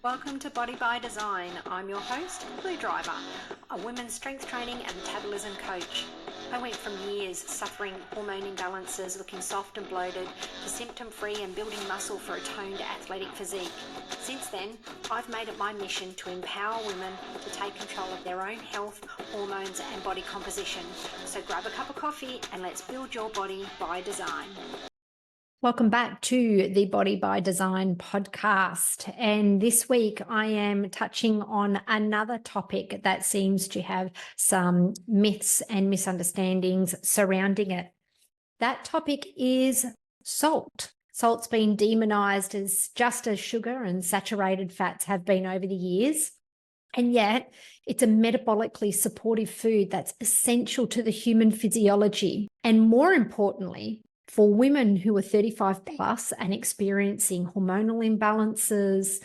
Welcome to Body by Design. I'm your host, Blue Driver, a women's strength training and metabolism coach. I went from years suffering hormone imbalances, looking soft and bloated, to symptom-free and building muscle for a toned athletic physique. Since then, I've made it my mission to empower women to take control of their own health, hormones and body composition. So grab a cup of coffee and let's build your body by design. Welcome back to the Body by Design podcast. And this week I am touching on another topic that seems to have some myths and misunderstandings surrounding it. That topic is salt. Salt's been demonized as just as sugar and saturated fats have been over the years. And yet it's a metabolically supportive food that's essential to the human physiology. And more importantly, for women who are 35 plus and experiencing hormonal imbalances,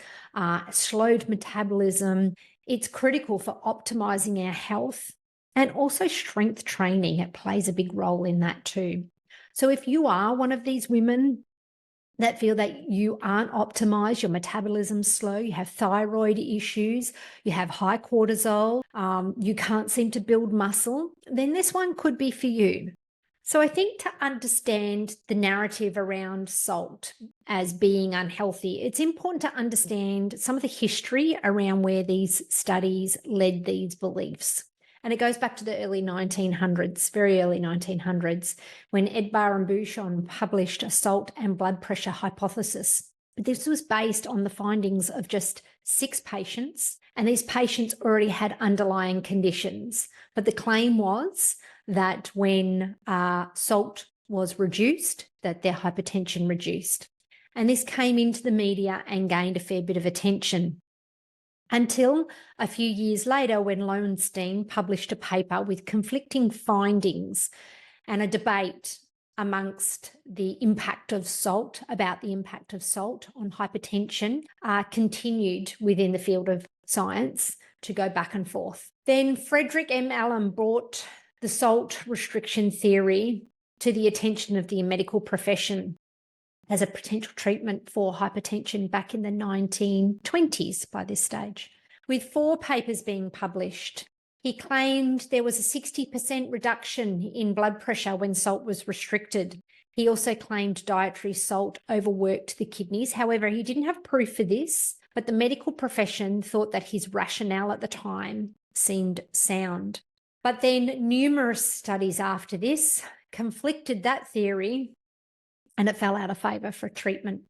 slowed metabolism, it's critical for optimizing our health and also strength training. It plays a big role in that too. So if you are one of these women that feel that you aren't optimized, your metabolism's slow, you have thyroid issues, you have high cortisol, you can't seem to build muscle, then this one could be for you. So I think to understand the narrative around salt as being unhealthy, it's important to understand some of the history around where these studies led these beliefs. And it goes back to the early 1900s, very early 1900s, when Edbar and Bouchon published a salt and blood pressure hypothesis. But this was based on the findings of just 6 patients, and these patients already had underlying conditions. But the claim was that when salt was reduced, that their hypertension reduced. And this came into the media and gained a fair bit of attention until a few years later when Lowenstein published a paper with conflicting findings and a debate amongst the impact of salt, about the impact of salt on hypertension, continued within the field of science to go back and forth. Then Frederick M. Allen brought the salt restriction theory to the attention of the medical profession as a potential treatment for hypertension back in the 1920s by this stage. With 4 papers being published, he claimed there was a 60% reduction in blood pressure when salt was restricted. He also claimed dietary salt overworked the kidneys. However, he didn't have proof for this, but the medical profession thought that his rationale at the time seemed sound. But then numerous studies after this conflicted that theory and it fell out of favour for treatment.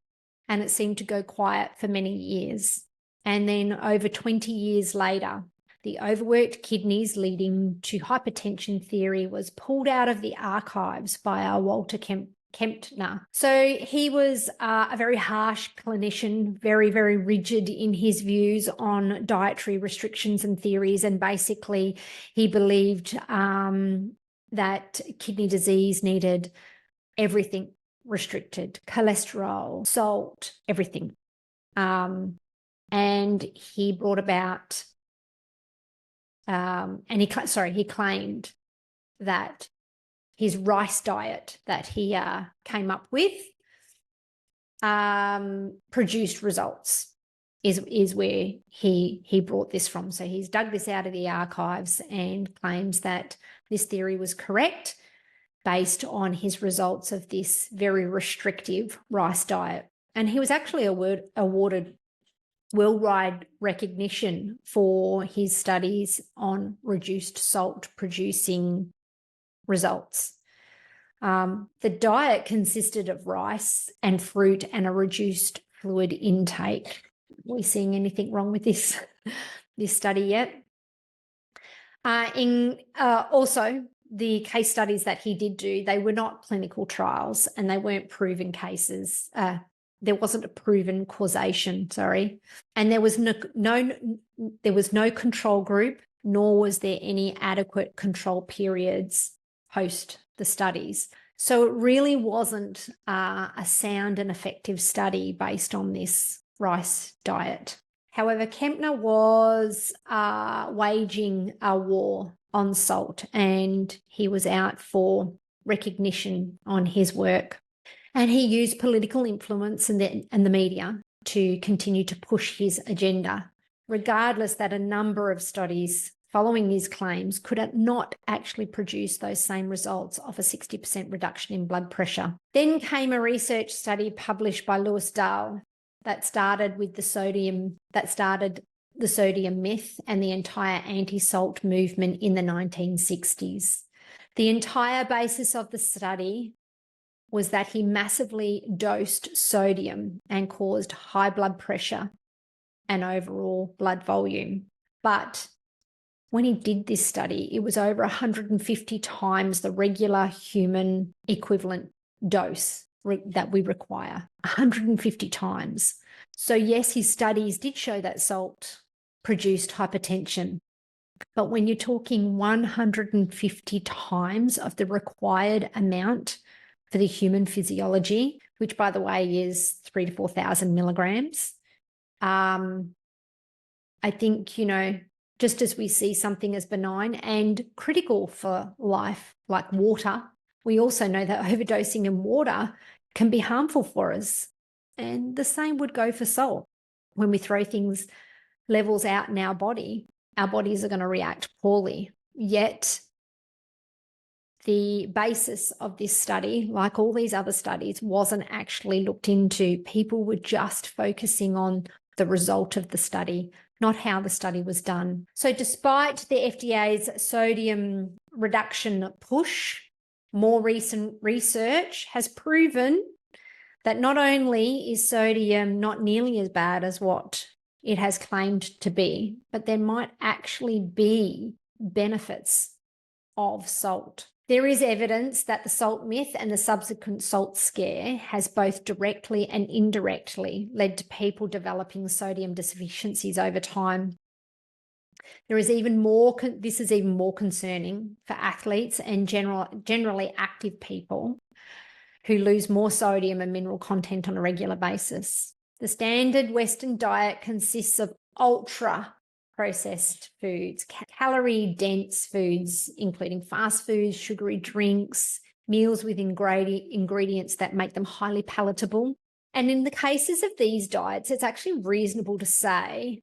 And it seemed to go quiet for many years. And then over 20 years later, the overworked kidneys leading to hypertension theory was pulled out of the archives by Walter Kempner. So he was a very harsh clinician, very, very rigid in his views on dietary restrictions and theories. And basically he believed that kidney disease needed everything restricted: cholesterol, salt, everything. And he brought about, he claimed that his rice diet that he came up with produced results, is where he brought this from. So he's dug this out of the archives and claims that this theory was correct based on his results of this very restrictive rice diet. And he was actually awarded worldwide recognition for his studies on reduced salt producing results. The diet consisted of rice and fruit and a reduced fluid intake. Are we seeing anything wrong with this study yet? Also, the case studies that he did do, they were not clinical trials and they weren't proven cases. There wasn't a proven causation, and there was no control group, nor was there any adequate control periods post the studies. So it really wasn't a sound and effective study based on this rice diet. However, Kempner was waging a war on salt, and he was out for recognition on his work. And he used political influence and the media to continue to push his agenda, regardless that a number of studies following these claims could not actually produce those same results of a 60% reduction in blood pressure. Then came a research study published by Lewis Dahl that started the sodium myth and the entire anti-salt movement in the 1960s. The entire basis of the study was that he massively dosed sodium and caused high blood pressure and overall blood volume. But when he did this study, it was over 150 times the regular human equivalent dose that we require, 150 times. So yes, his studies did show that salt produced hypertension. But when you're talking 150 times of the required amount for the human physiology, which by the way is 3,000 to 4,000 milligrams, I think, just as we see something as benign and critical for life, like water, we also know that overdosing in water can be harmful for us. And the same would go for salt. When we throw levels out in our bodies are going to react poorly. Yet the basis of this study, like all these other studies, wasn't actually looked into. People were just focusing on the result of the study, not how the study was done. So despite the FDA's sodium reduction push, more recent research has proven that not only is sodium not nearly as bad as what it has claimed to be, but there might actually be benefits of salt. There is evidence that the salt myth and the subsequent salt scare has both directly and indirectly led to people developing sodium deficiencies over time. This is even more concerning for athletes and generally active people who lose more sodium and mineral content on a regular basis. The standard Western diet consists of ultra-processed foods, calorie-dense foods, including fast foods, sugary drinks, meals with ingredients that make them highly palatable. And in the cases of these diets, it's actually reasonable to say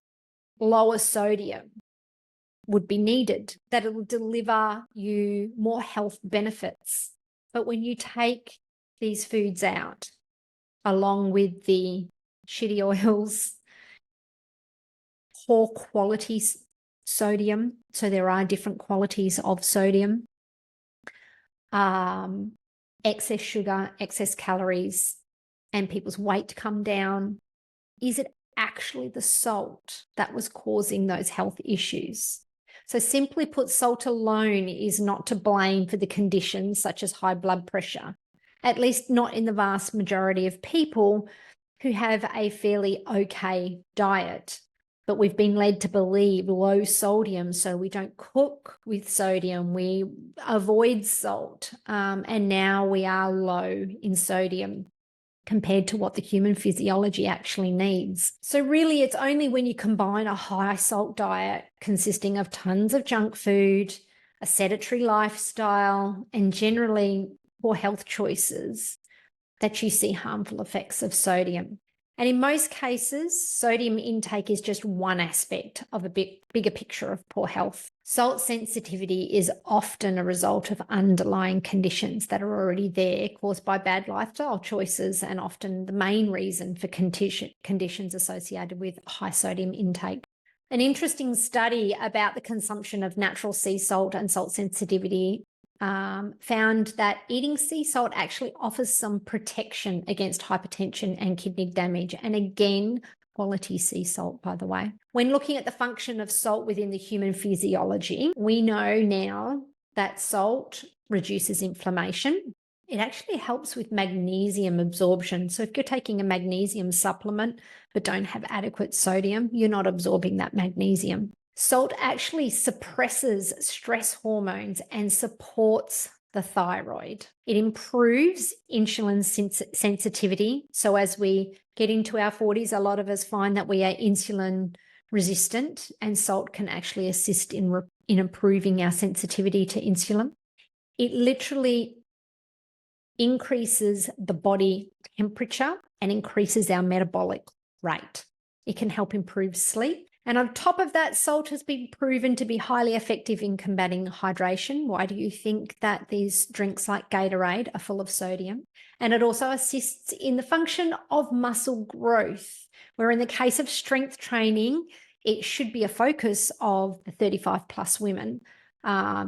lower sodium would be needed, that it will deliver you more health benefits. But when you take these foods out, along with the shitty oils, poor quality sodium, so there are different qualities of sodium, excess sugar, excess calories, and people's weight come down, is it actually the salt that was causing those health issues? So simply put, salt alone is not to blame for the conditions such as high blood pressure, at least not in the vast majority of people who have a fairly okay diet. But we've been led to believe low sodium, so we don't cook with sodium, we avoid salt, and now we are low in sodium compared to what the human physiology actually needs. So really, it's only when you combine a high salt diet consisting of tons of junk food, a sedentary lifestyle, and generally poor health choices that you see harmful effects of sodium. And in most cases, sodium intake is just one aspect of a bigger picture of poor health. Salt sensitivity is often a result of underlying conditions that are already there, caused by bad lifestyle choices, and often the main reason for conditions associated with high sodium intake. An interesting study about the consumption of natural sea salt and salt sensitivity found that eating sea salt actually offers some protection against hypertension and kidney damage. And again, quality sea salt, by the way. When looking at the function of salt within the human physiology, we know now that salt reduces inflammation. It actually helps with magnesium absorption. So if you're taking a magnesium supplement but don't have adequate sodium, you're not absorbing that magnesium. Salt actually suppresses stress hormones and supports the thyroid. It improves insulin sensitivity. So as we get into our 40s, a lot of us find that we are insulin resistant, and salt can actually assist in improving our sensitivity to insulin. It literally increases the body temperature and increases our metabolic rate. It can help improve sleep. And on top of that, salt has been proven to be highly effective in combating hydration. Why do you think that these drinks like Gatorade are full of sodium? And it also assists in the function of muscle growth, where in the case of strength training, it should be a focus of the 35 plus women.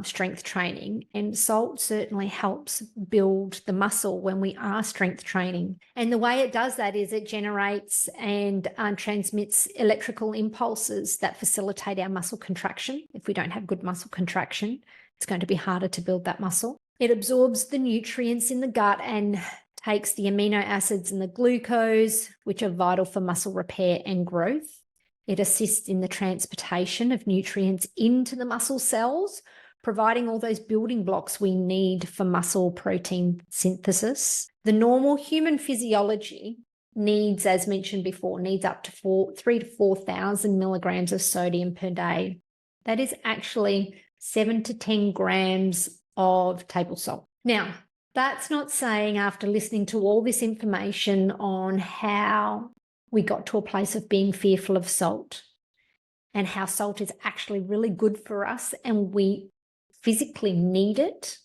Strength training, and salt certainly helps build the muscle when we are strength training. And the way it does that is it generates and transmits electrical impulses that facilitate our muscle contraction. If we don't have good muscle contraction, it's going to be harder to build that muscle. It absorbs the nutrients in the gut and takes the amino acids and the glucose, which are vital for muscle repair and growth. It assists in the transportation of nutrients into the muscle cells, providing all those building blocks we need for muscle protein synthesis. The normal human physiology needs, as mentioned before, needs up to 3,000 to 4,000 milligrams of sodium per day. That is actually 7 to 10 grams of table salt. Now, that's not saying after listening to all this information on how we got to a place of being fearful of salt and how salt is actually really good for us and we physically need it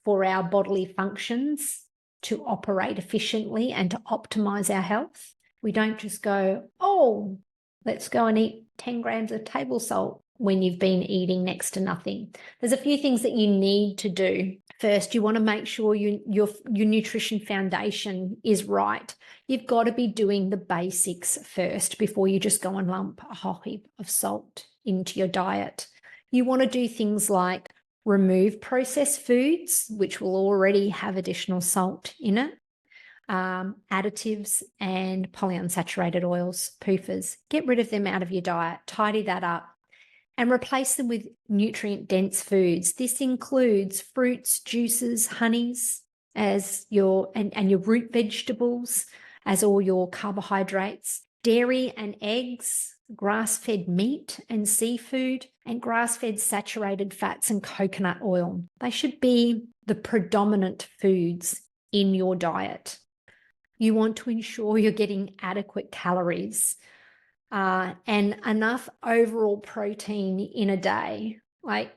for our bodily functions to operate efficiently and to optimize our health. We don't just go, oh, let's go and eat 10 grams of table salt when you've been eating next to nothing. There's a few things that you need to do. First, you want to make sure your nutrition foundation is right. You've got to be doing the basics first before you just go and lump a whole heap of salt into your diet. You want to do things like remove processed foods, which will already have additional salt in it, additives and polyunsaturated oils, PUFAs. Get rid of them out of your diet, tidy that up, and replace them with nutrient-dense foods. This includes fruits, juices, honeys, as your root vegetables, as all your carbohydrates, dairy and eggs, grass-fed meat and seafood, and grass-fed saturated fats and coconut oil. They should be the predominant foods in your diet. You want to ensure you're getting adequate calories and enough overall protein in a day. Like,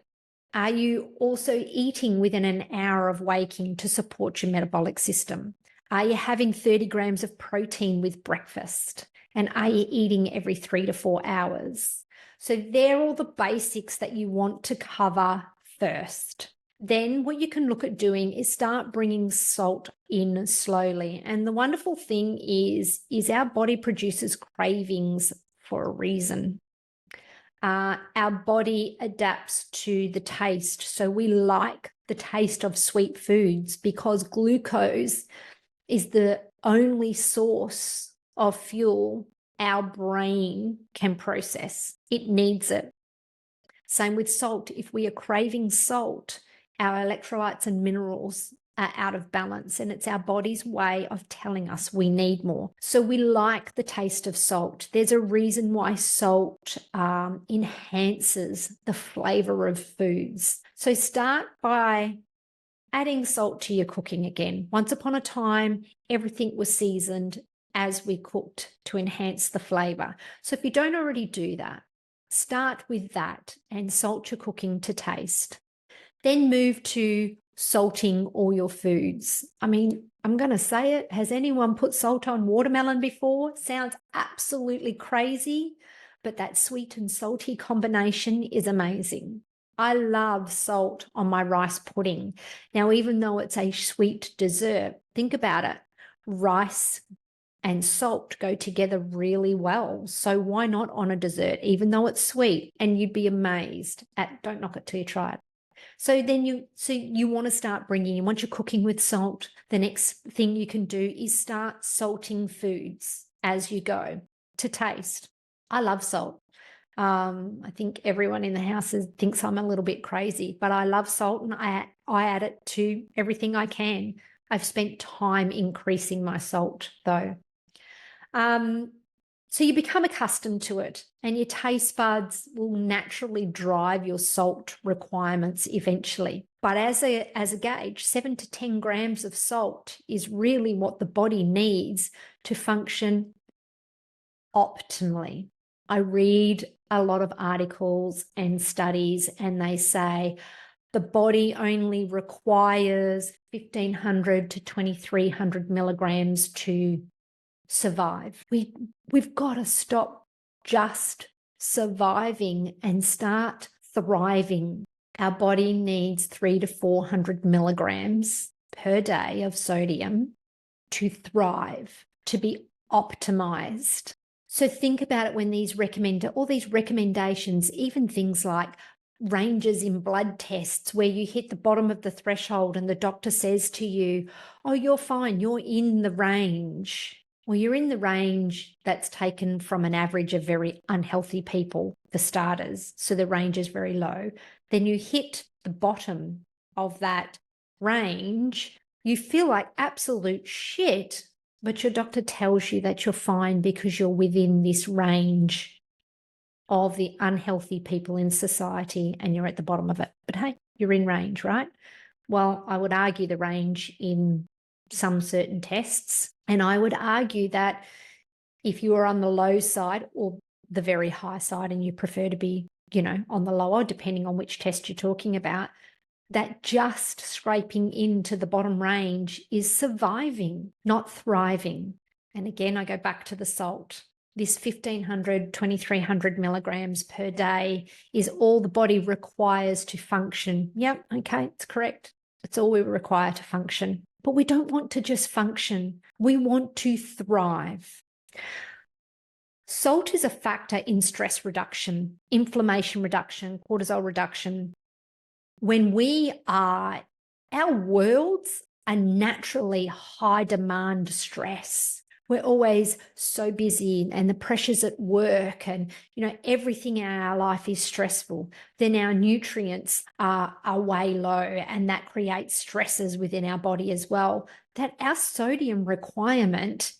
are you also eating within an hour of waking to support your metabolic system? Are you having 30 grams of protein with breakfast? And are you eating every 3 to 4 hours? So they're all the basics that you want to cover first. Then what you can look at doing is start bringing salt in slowly. And the wonderful thing is our body produces cravings for a reason. Our body adapts to the taste. So we like the taste of sweet foods because glucose is the only source of fuel our brain can process. It needs it. Same with salt. If we are craving salt, our electrolytes and minerals are out of balance, and it's our body's way of telling us we need more. So we like the taste of salt. There's a reason why salt enhances the flavor of foods. So start by adding salt to your cooking again. Once upon a time, everything was seasoned as we cooked to enhance the flavor. So if you don't already do that, start with that and salt your cooking to taste. Then move to salting all your foods. I mean, I'm going to say it. Has anyone put salt on watermelon before? Sounds absolutely crazy, but that sweet and salty combination is amazing. I love salt on my rice pudding. Now, even though it's a sweet dessert, think about it. Rice and salt go together really well. So why not on a dessert, even though it's sweet? And you'd be amazed at, don't knock it till you try it. So then you want to start bringing in, once you're cooking with salt, the next thing you can do is start salting foods as you go to taste. I love salt. I think everyone in the house thinks I'm a little bit crazy, but I love salt and I add it to everything I can. I've spent time increasing my salt though. So you become accustomed to it and your taste buds will naturally drive your salt requirements eventually. But as a gauge, 7 to 10 grams of salt is really what the body needs to function optimally. I read a lot of articles and studies, and they say the body only requires 1,500 to 2,300 milligrams to survive. We've got to stop just surviving and start thriving. Our body needs 300 to 400 milligrams per day of sodium to thrive, to be optimized. So think about it when all these recommendations, even things like ranges in blood tests where you hit the bottom of the threshold and the doctor says to you, oh, you're fine, you're in the range. Well, you're in the range that's taken from an average of very unhealthy people, for starters. So the range is very low. Then you hit the bottom of that range, you feel like absolute shit, but your doctor tells you that you're fine because you're within this range of the unhealthy people in society and you're at the bottom of it. But hey, you're in range, right? Well, I would argue the range in some certain tests. And I would argue that if you are on the low side or the very high side and you prefer to be, on the lower, depending on which test you're talking about, that just scraping into the bottom range is surviving, not thriving. And again, I go back to the salt. This 1,500, 2,300 milligrams per day is all the body requires to function. Yep, okay, it's correct. It's all we require to function. But we don't want to just function. We want to thrive. Salt is a factor in stress reduction, inflammation reduction, cortisol reduction. When our worlds are naturally high demand stress. We're always so busy and the pressures at work and, everything in our life is stressful. Then our nutrients are way low and that creates stresses within our body as well. That our sodium requirement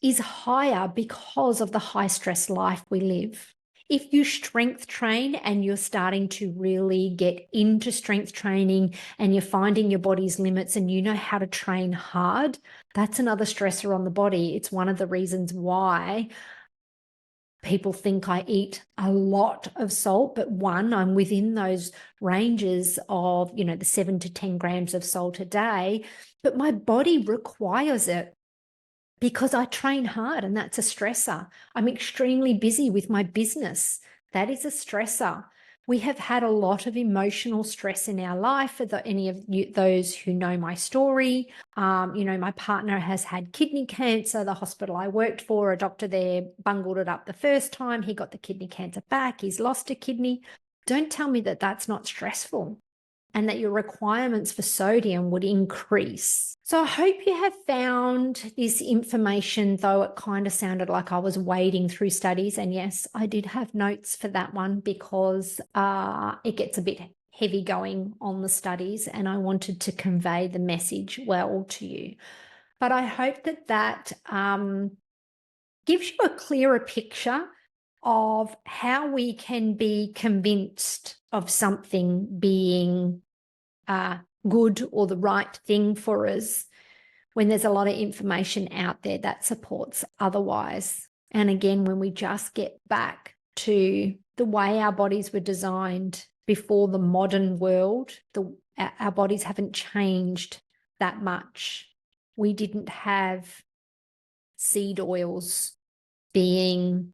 is higher because of the high stress life we live. If you strength train and you're starting to really get into strength training and you're finding your body's limits and you know how to train hard, that's another stressor on the body. It's one of the reasons why people think I eat a lot of salt, but one, I'm within those ranges of, the 7 to 10 grams of salt a day, but my body requires it because I train hard and that's a stressor. I'm extremely busy with my business. That is a stressor. We have had a lot of emotional stress in our life. For any of those who know my story, my partner has had kidney cancer. The hospital I worked for, a doctor there bungled it up the first time. He got the kidney cancer back. He's lost a kidney. Don't tell me that that's not stressful and that your requirements for sodium would increase. So I hope you have found this information, though it kind of sounded like I was wading through studies. And yes, I did have notes for that one because it gets a bit heavy going on the studies and I wanted to convey the message well to you. But I hope that gives you a clearer picture of how we can be convinced of something being good or the right thing for us when there's a lot of information out there that supports otherwise. And again, when we just get back to the way our bodies were designed before the modern world, our bodies haven't changed that much. We didn't have seed oils being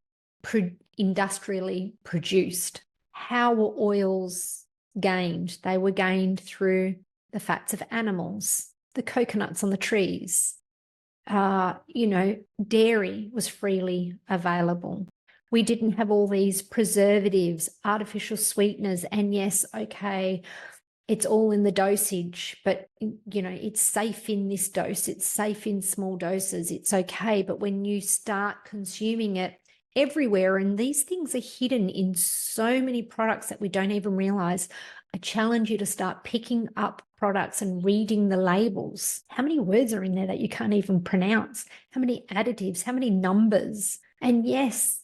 industrially produced. How were oils gained? They were gained through the fats of animals, the coconuts on the trees. Dairy was freely available. We didn't have all these preservatives, artificial sweeteners, and yes, okay, it's all in the dosage, but, it's safe in this dose. It's safe in small doses. It's okay. But when you start consuming it everywhere, and these things are hidden in so many products that we don't even realize, I challenge you to start picking up products and reading the labels. How many words are in there that you can't even pronounce? How many additives? How many numbers? And yes,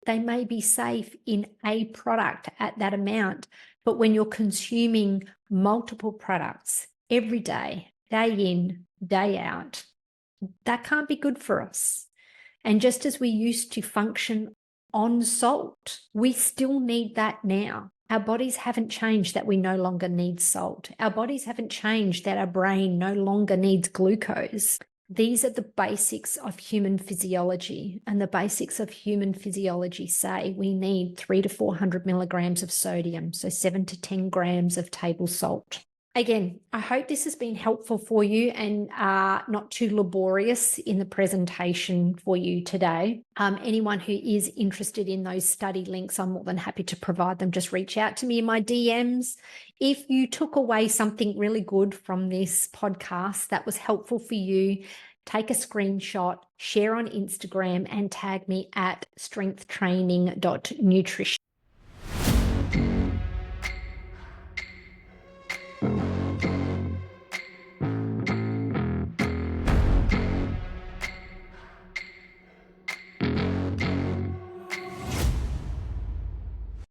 they may be safe in a product at that amount, but when you're consuming multiple products every day, day in, day out, that can't be good for us. And just as we used to function on salt, we still need that now. Our bodies haven't changed that we no longer need salt. Our bodies haven't changed that our brain no longer needs glucose. These are the basics of human physiology, and the basics of human physiology say we need 300 to 400 milligrams of sodium, so 7 to 10 grams of table salt. Again, I hope this has been helpful for you and not too laborious in the presentation for you today. Anyone who is interested in those study links, I'm more than happy to provide them. Just reach out to me in my DMs. If you took away something really good from this podcast that was helpful for you, take a screenshot, share on Instagram, and tag me at strengthtraining.nutrition.